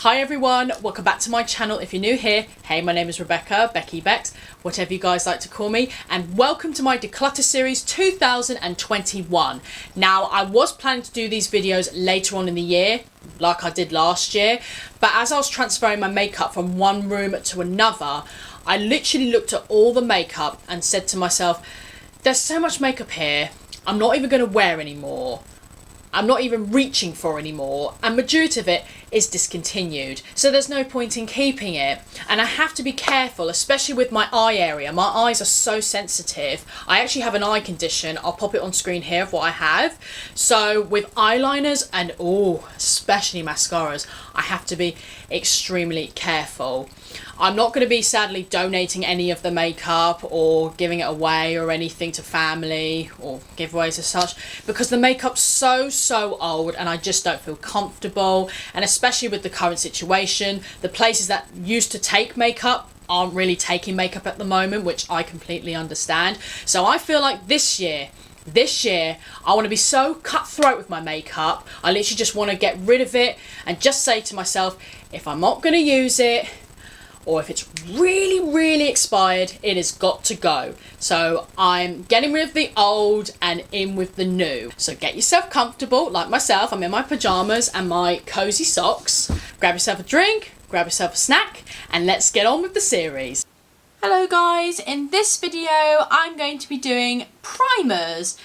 Hi everyone, welcome back to my channel. If you're new here, hey, my name is Rebecca, Becky Bex, whatever you guys like to call me, and welcome to my Declutter series 2021. Now, I was planning to do these videos later on in the year, like I did last year, but as I was transferring my makeup from one room to another, I literally looked at all the makeup and said to myself, there's so much makeup here, I'm not even going to wear anymore. I'm not even reaching for anymore, and majority of it is discontinued, so there's no point in keeping it. And I have to be careful, especially with my eye area. My eyes are so sensitive. I actually have an eye condition. I'll pop it on screen here of what I have. So with eyeliners and especially mascaras, I have to be extremely careful. I'm not going to be sadly donating any of the makeup or giving it away or anything to family or giveaways as such, because the makeup's so old and I just don't feel comfortable. And especially with the current situation, the places that used to take makeup aren't really taking makeup at the moment, which I completely understand. So I feel like this year I want to be so cutthroat with my makeup. I literally just want to get rid of it and just say to myself, if I'm not going to use it, or if it's really expired, it has got to go. So I'm getting rid of the old and in with the new. So get yourself comfortable, like myself. I'm in my pajamas and my cozy socks. Grab yourself a drink, grab yourself a snack, and let's get on with the series. Hello guys, in this video I'm going to be doing primers.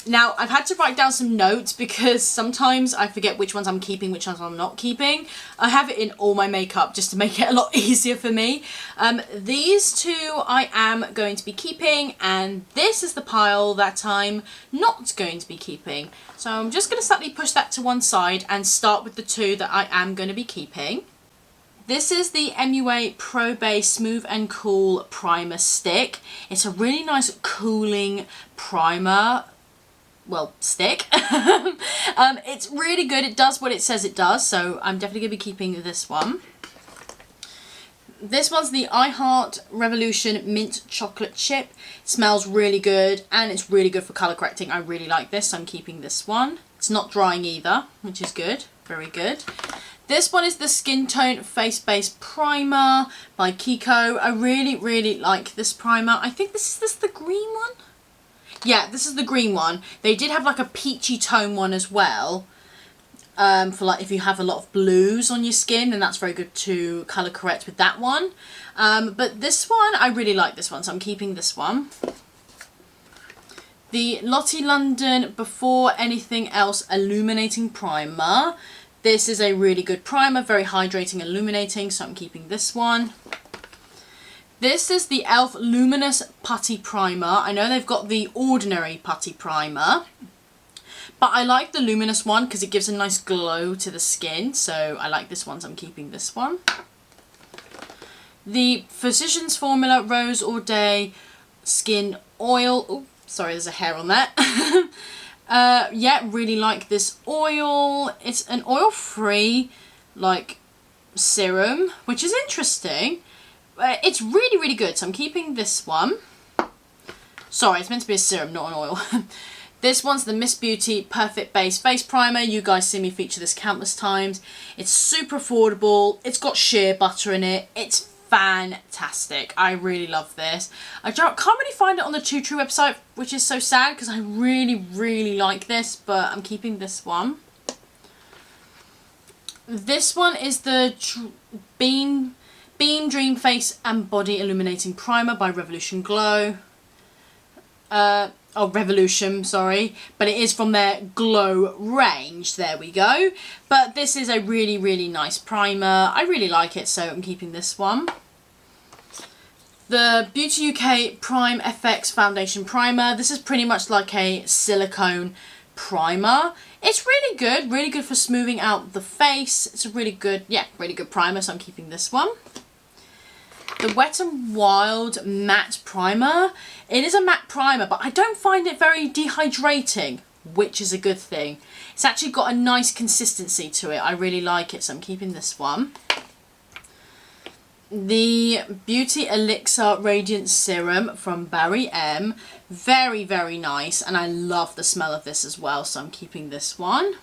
Now, I've had to write down some notes because sometimes I forget which ones I'm keeping, which ones I'm not keeping. I have it in all my makeup just to make it a lot easier for me. These two I am going to be keeping, and this is the pile that I'm not going to be keeping. So I'm just going to slightly push that to one side and start with the two that I am going to be keeping. This is the MUA Pro Base Smooth and Cool Primer Stick. It's a really nice cooling primer. Well, stick. It's really good. It does what it says it does, so I'm definitely going to be keeping this one. This one's the I Heart Revolution Mint Chocolate Chip. It smells really good, and it's really good for colour correcting. I really like this, so I'm keeping this one. It's not drying either, which is good. Very good. This one is the Skin Tone Face Base Primer by Kiko. I really like this primer. I think this is the green one? Yeah, this is the green one. They did have like a peachy tone one as well. For like if you have a lot of blues on your skin, then that's very good to colour correct with that one. But this one, I really like this one, so I'm keeping this one. The Lottie London Before Anything Else Illuminating Primer. This is a really good primer, very hydrating, illuminating, so I'm keeping this one. This is the e.l.f. Luminous Putty Primer. I know they've got the ordinary putty primer, but I like the luminous one because it gives a nice glow to the skin, so I like this one, so I'm keeping this one. The Physicians Formula Rose All Day Skin Oil. Oh, sorry, there's a hair on that. Yeah, really like this oil. It's an oil-free, like, serum, which is interesting. It's really good, so I'm keeping this one. Sorry, it's meant to be a serum, not an oil. This one's the Miss Beauty Perfect Base Face Primer. You guys see me feature this countless times. It's super affordable. It's got shea butter in it. It's fantastic. I really love this. I can't really find it on the Too True website, which is so sad because I really like this, but I'm keeping this one. This one is the Beam Dream Face and Body Illuminating Primer by Revolution Glow. Revolution, sorry. But it is from their Glow range. There we go. But this is a really nice primer. I really like it, so I'm keeping this one. The Beauty UK Prime FX Foundation Primer. This is pretty much like a silicone primer. It's really good for smoothing out the face. It's a really good primer, so I'm keeping this one. The Wet n Wild Matte Primer. It is a matte primer, but I don't find it very dehydrating, which is a good thing. It's actually got a nice consistency to it. I really like it, so I'm keeping this one. The Beauty Elixir Radiant Serum from Barry M. Very nice, and I love the smell of this as well, so I'm keeping this one.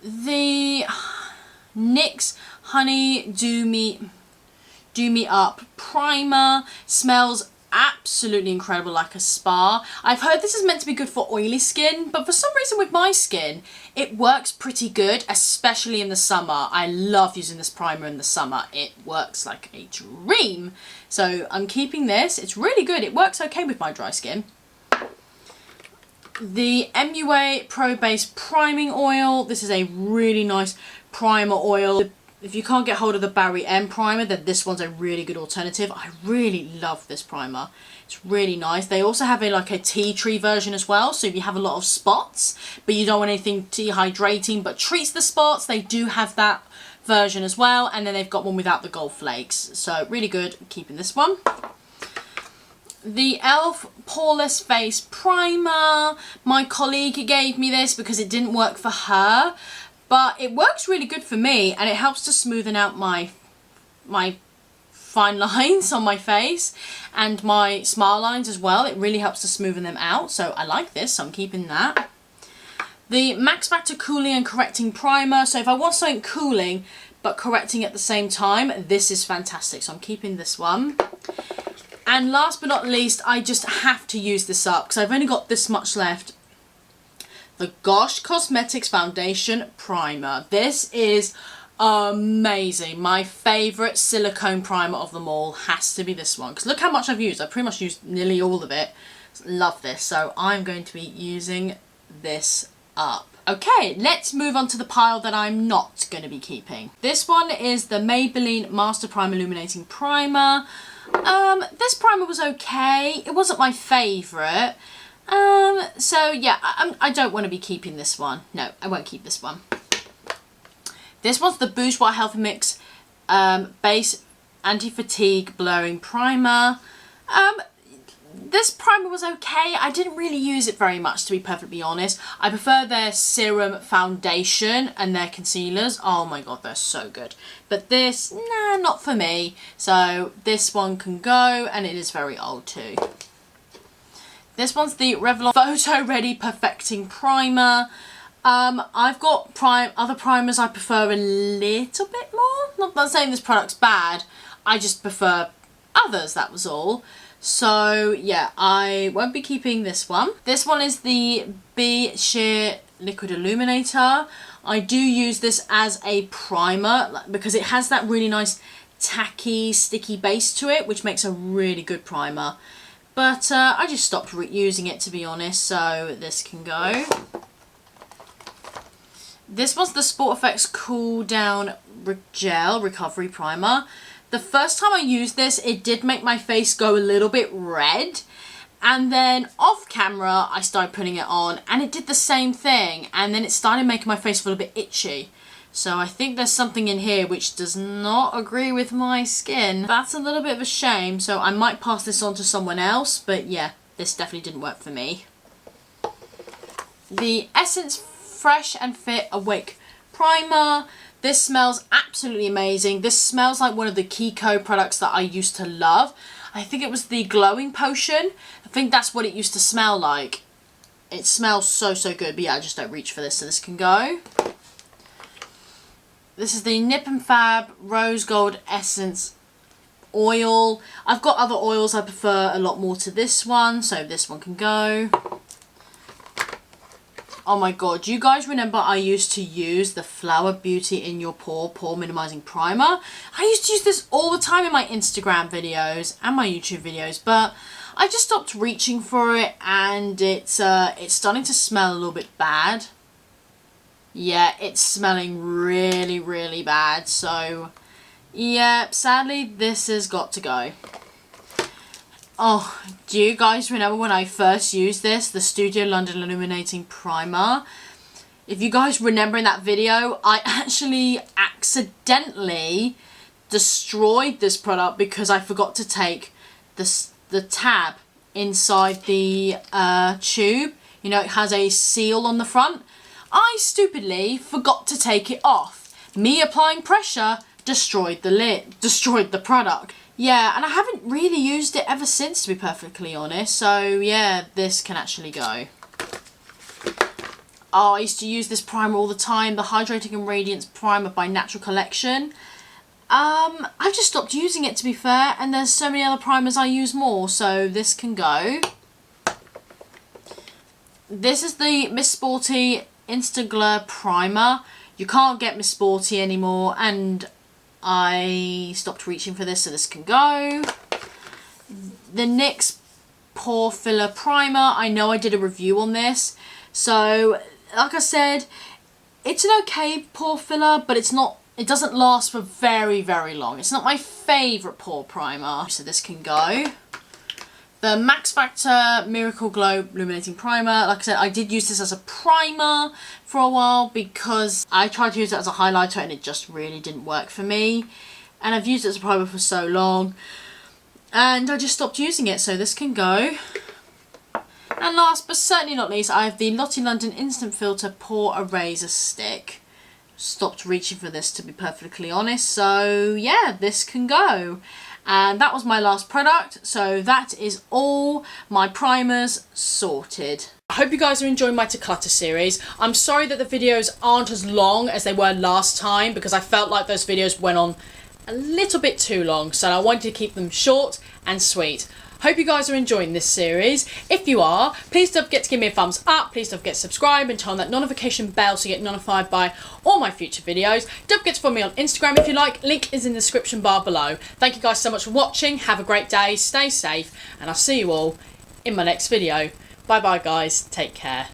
The NYX Honey Do Me Up Primer. Smells absolutely incredible, like a spa. I've heard this is meant to be good for oily skin, but for some reason with my skin it works pretty good, especially in the summer. I love using this primer in the summer. It works like a dream. So I'm keeping this. It's really good. It works okay with my dry skin. The MUA Pro Base Priming Oil. This is a really nice primer oil. If you can't get hold of the Barry M primer, then this one's a really good alternative. I really love this primer. It's really nice. They also have like a tea tree version as well. So if you have a lot of spots, but you don't want anything dehydrating but treats the spots, they do have that version as well. And then they've got one without the gold flakes. So really good. I'm keeping this one. The e.l.f. Poreless Face Primer. My colleague gave me this because it didn't work for her. But it works really good for me, and it helps to smoothen out my fine lines on my face and my smile lines as well. It really helps to smoothen them out, so I like this, so I'm keeping that. The Max Factor Cooling and Correcting Primer. So if I want something cooling but correcting at the same time, this is fantastic, so I'm keeping this one. And last but not least, I just have to use this up because I've only got this much left. The Gosh Cosmetics Foundation Primer. This is amazing. My favourite silicone primer of them all has to be this one. Because look how much I've used. I've pretty much used nearly all of it. Love this. So I'm going to be using this up. Okay, let's move on to the pile that I'm not going to be keeping. This one is the Maybelline Master Prime Illuminating Primer. This primer was okay. It wasn't my favourite. So yeah, I don't want to be keeping this one. No, I won't keep this one. This one's the Bourjois Healthy Mix Base Anti-Fatigue Blurring Primer. This primer was okay. I didn't really use it very much, to be perfectly honest. I prefer their serum foundation and their concealers. Oh my god, they're so good. But this, nah, not for me. So this one can go, and it is very old too. This one's the Revlon Photo Ready Perfecting Primer. I've got other primers I prefer a little bit more. Not saying this product's bad. I just prefer others, that was all. So yeah, I won't be keeping this one. This one is the Be Sheer Liquid Illuminator. I do use this as a primer because it has that really nice tacky, sticky base to it, which makes a really good primer. But I just stopped using it, to be honest, so this can go. This was the Sport Effects Cool Down Gel Recovery Primer. The first time I used this, it did make my face go a little bit red. And then off camera, I started putting it on and it did the same thing. And then it started making my face feel a bit itchy. So I think there's something in here which does not agree with my skin. That's a little bit of a shame, so I might pass this on to someone else, but yeah, this definitely didn't work for me. The Essence Fresh and Fit Awake Primer. This smells absolutely amazing. This smells like one of the Kiko products that I used to love. I think it was the Glowing Potion. I think that's what it used to smell like. It smells so, so good, but yeah, I just don't reach for this, so this can go. This is the Nip and Fab Rose Gold Essence Oil. I've got other oils I prefer a lot more to this one, so this one can go. Oh my god, do you guys remember I used to use the Flower Beauty in Your Pore Minimizing Primer? I used to use this all the time in my Instagram videos and my YouTube videos, but I just stopped reaching for it, and it's starting to smell a little bit bad. Yeah, it's smelling really, really bad. So, yeah, sadly, this has got to go. Oh, do you guys remember when I first used this? The Studio London Illuminating Primer. If you guys remember in that video, I actually accidentally destroyed this product because I forgot to take the tab inside the tube. You know, it has a seal on the front. I stupidly forgot to take it off. Me applying pressure destroyed the lid, destroyed the product. Yeah, and I haven't really used it ever since, to be perfectly honest. So yeah, this can actually go. Oh, I used to use this primer all the time, the Hydrating and Radiance Primer by Natural Collection. I've just stopped using it, to be fair, and there's so many other primers I use more, so this can go. This is the Miss Sporty Instaglare Primer. You can't get Miss Sporty anymore, and I stopped reaching for this, so this can go. The NYX Pore Filler Primer. I know I did a review on this, so like I said, it's an okay pore filler, but it doesn't last for very, very long. It's not my favourite pore primer, so this can go. The Max Factor Miracle Glow Illuminating Primer. Like I said, I did use this as a primer for a while because I tried to use it as a highlighter and it just really didn't work for me. And I've used it as a primer for so long, and I just stopped using it, so this can go. And last but certainly not least, I have the Lottie London Instant Filter Pore Eraser Stick. Stopped reaching for this, to be perfectly honest, so yeah, this can go. And that was my last product, so that is all my primers sorted. I hope you guys are enjoying my Declutter series. I'm sorry that the videos aren't as long as they were last time, because I felt like those videos went on a little bit too long, so I wanted to keep them short and sweet. Hope you guys are enjoying this series. If you are, please don't forget to give me a thumbs up. Please don't forget to subscribe and turn on that notification bell so you get notified by all my future videos. Don't forget to follow me on Instagram if you like. Link is in the description bar below. Thank you guys so much for watching. Have a great day. Stay safe. And I'll see you all in my next video. Bye bye guys. Take care.